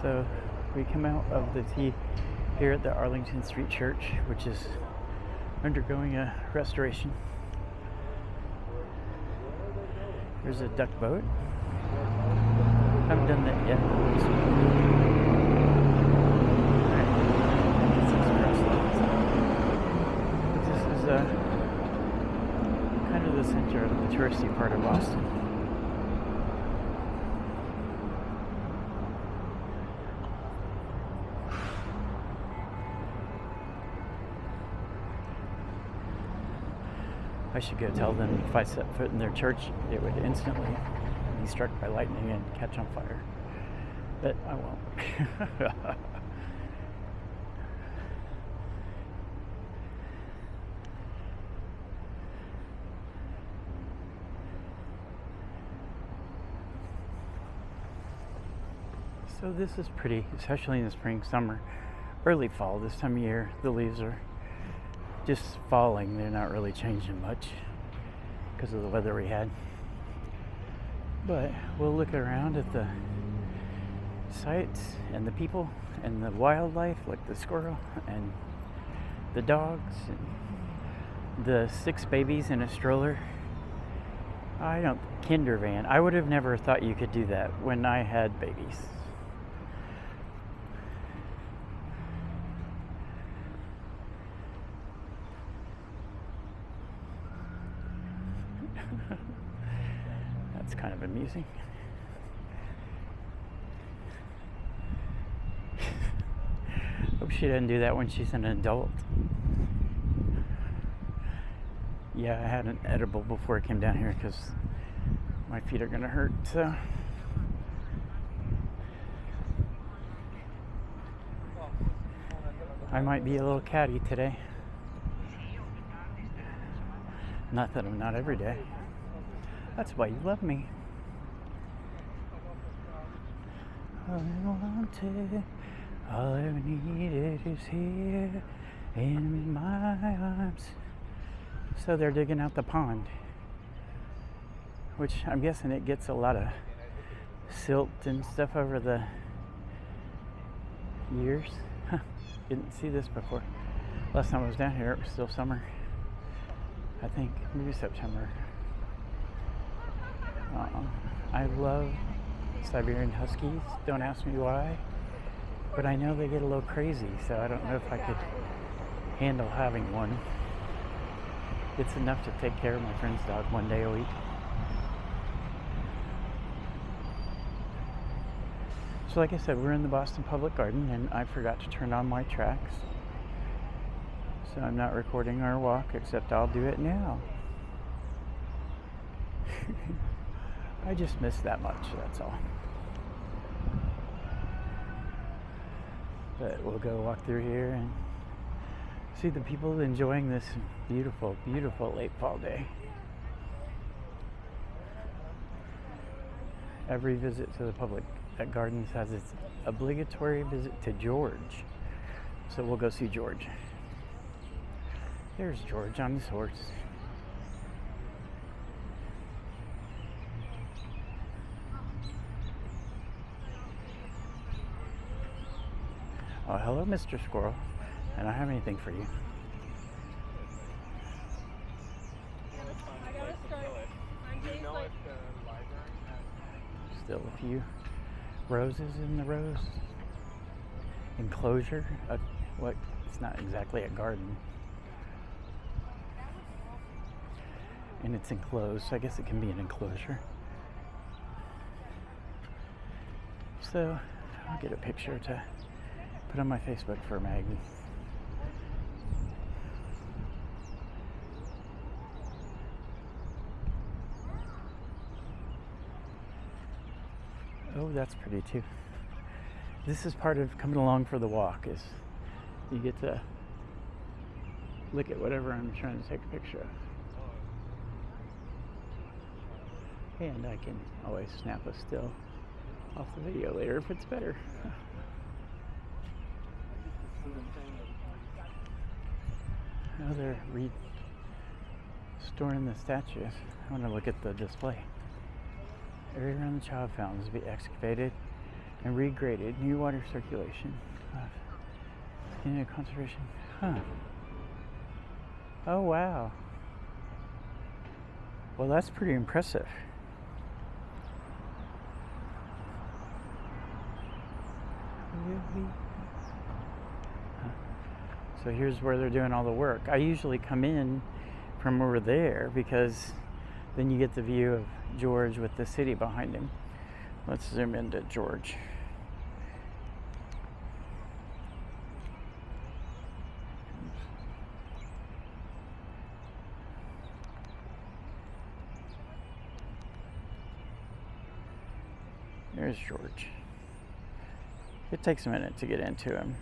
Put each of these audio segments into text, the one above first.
So we come out of the T here at the Arlington Street Church, which is undergoing a restoration. There's a duck boat. Haven't done that yet. This is kind of the center of the touristy part of Boston. I should go tell them if I set foot in their church, it would instantly be struck by lightning and catch on fire. But I won't. So this is pretty, especially in the spring, summer, early fall. This time of year, the leaves are just falling. They're not really changing much because of the weather we had. But we'll look around at the sights and the people and the wildlife, like the squirrel and the dogs and the 6 babies in a stroller. Kinder van. I would have never thought you could do that when I had babies. That's kind of amusing. Hope she doesn't do that when she's an adult. Yeah, I had an edible before I came down here because my feet are gonna hurt, so. I might be a little catty today. Not that I'm not every day. That's why you love me. Unwanted, all I ever needed is here in my arms. So they're digging out the pond, which I'm guessing it gets a lot of silt and stuff over the years. Didn't see this before. Last time I was down here, it was still summer. I think maybe September. I love Siberian Huskies. Don't ask me why, but I know they get a little crazy, so I don't know if I could handle having one. It's enough to take care of my friend's dog one day a week. So like I said, we're in the Boston Public Garden, and I forgot to turn on my tracks. So I'm not recording our walk, except I'll do it now. I just miss that much, that's all. But we'll go walk through here and see the people enjoying this beautiful, beautiful late fall day. Every visit to the public gardens has its obligatory visit to George. So we'll go see George. There's George on his horse. Oh, hello, Mr. Squirrel. I don't have anything for you. Still a few roses in the rose enclosure. What? It's not exactly a garden. And it's enclosed, so I guess it can be an enclosure. So I'll get a picture to put on my Facebook for Maggie. Oh, that's pretty too. This is part of coming along for the walk, is you get to look at whatever I'm trying to take a picture of. And I can always snap a still off the video later if it's better. Now they're restoring the statues. I want to look at the display. Area around the child fountains will be excavated and regraded. New water circulation. Conservation. Huh. Oh, wow. Well, that's pretty impressive. So here's where they're doing all the work. I usually come in from over there because then you get the view of George with the city behind him. Let's zoom into George. There's George. It takes a minute to get into him.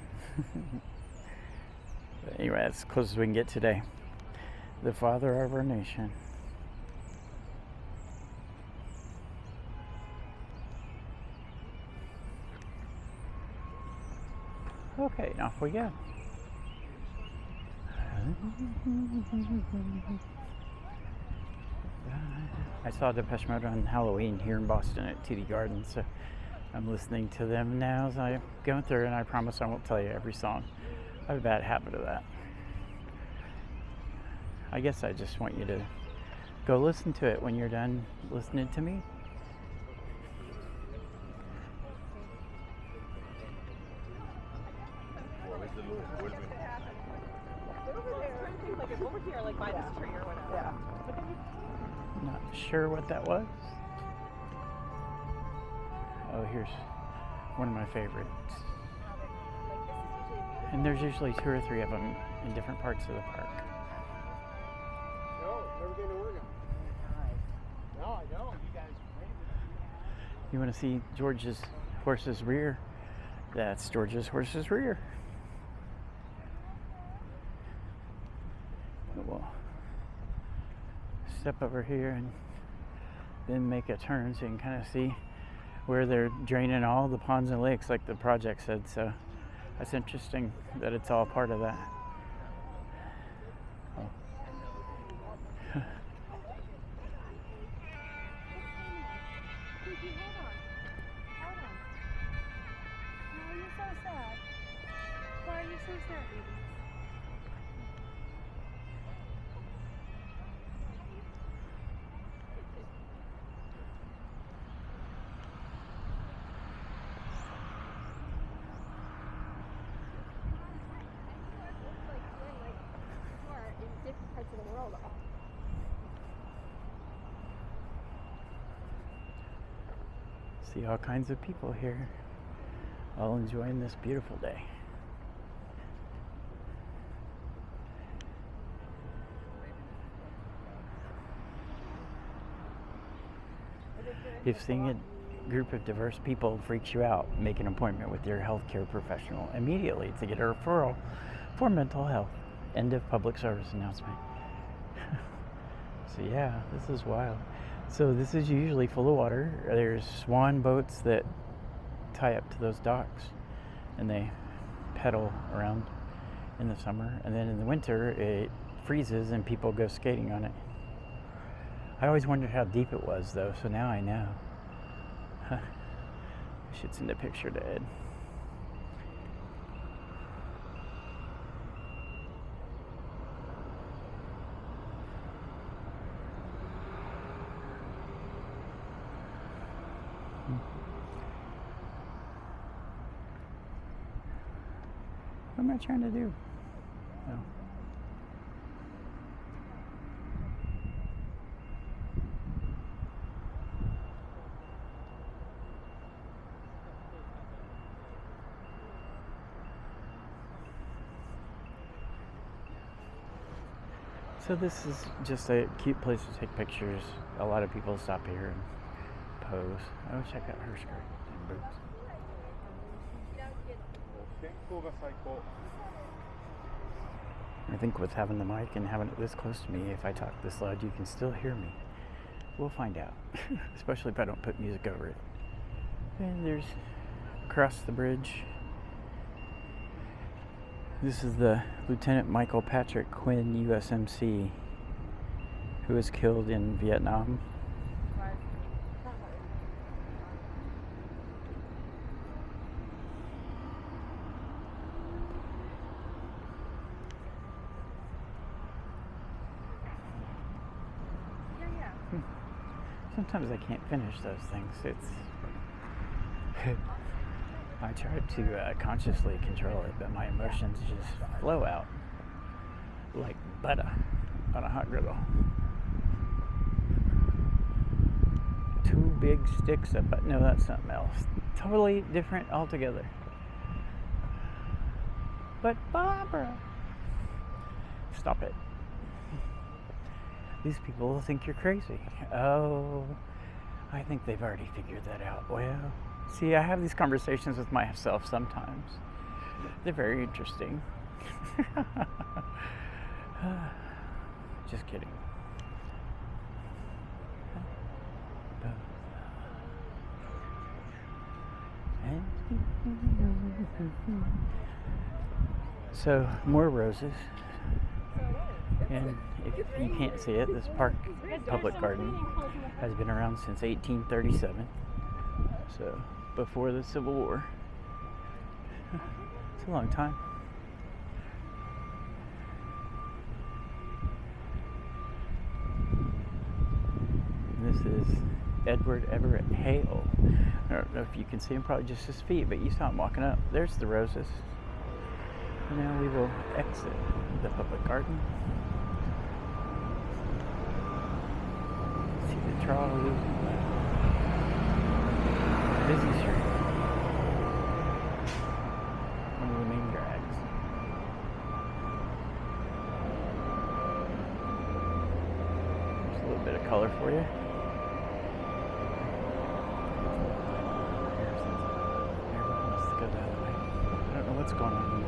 But anyway, that's as close as we can get today. The father of our nation. Okay, off we go. I saw Depeche Mode on Halloween here in Boston at TD Garden, so I'm listening to them now as I'm going through, and I promise I won't tell you every song. I have a bad habit of that. I guess I just want you to go listen to it when you're done listening to me. Not sure what that was. Oh, here's one of my favorites. And there's usually 2 or 3 of them in different parts of the park. No, never been to Oregon. No, I don't. You guys are crazy. You want to see George's horse's rear? That's George's horse's rear. We'll step over here and then make a turn so you can kind of see where they're draining all the ponds and lakes like the project said. So that's interesting that it's all part of that. Oh. Why are you so sad, baby? Different parts of the world. See all kinds of people here, all enjoying this beautiful day. If seeing a group of diverse people freaks you out, make an appointment with your healthcare professional immediately to get a referral for mental health. End of public service announcement. So yeah, this is wild. So this is usually full of water. There's swan boats that tie up to those docks and they pedal around in the summer, and then in the winter it freezes and people go skating on it. I always wondered how deep it was though, so now I know. I should send a picture to Ed. What am I trying to do? No. So this is just a cute place to take pictures. A lot of people stop here and pose. Oh, check out her skirt and boots. I think with having the mic and having it this close to me, if I talk this loud, you can still hear me. We'll find out, especially if I don't put music over it. And there's across the bridge. This is the Lieutenant Michael Patrick Quinn, USMC, who was killed in Vietnam. Sometimes I can't finish those things. It's I try to consciously control it, but my emotions just flow out like butter on a hot griddle. Two big sticks of butter. No, that's something else. Totally different altogether. But Barbara, stop it. These people will think you're crazy. Oh, I think they've already figured that out. Well, see, I have these conversations with myself sometimes. They're very interesting. Just kidding. So, more roses. And if you can't see it, this park public garden has been around since 1837. So, before the Civil War. It's a long time. And this is Edward Everett Hale. I don't know if you can see him, probably just his feet, but you saw him walking up. There's the roses. Now we will exit the public garden. See the trolley. Busy street. One of the main drags. There's a little bit of color for you. Everyone wants to go the other way. I don't know what's going on.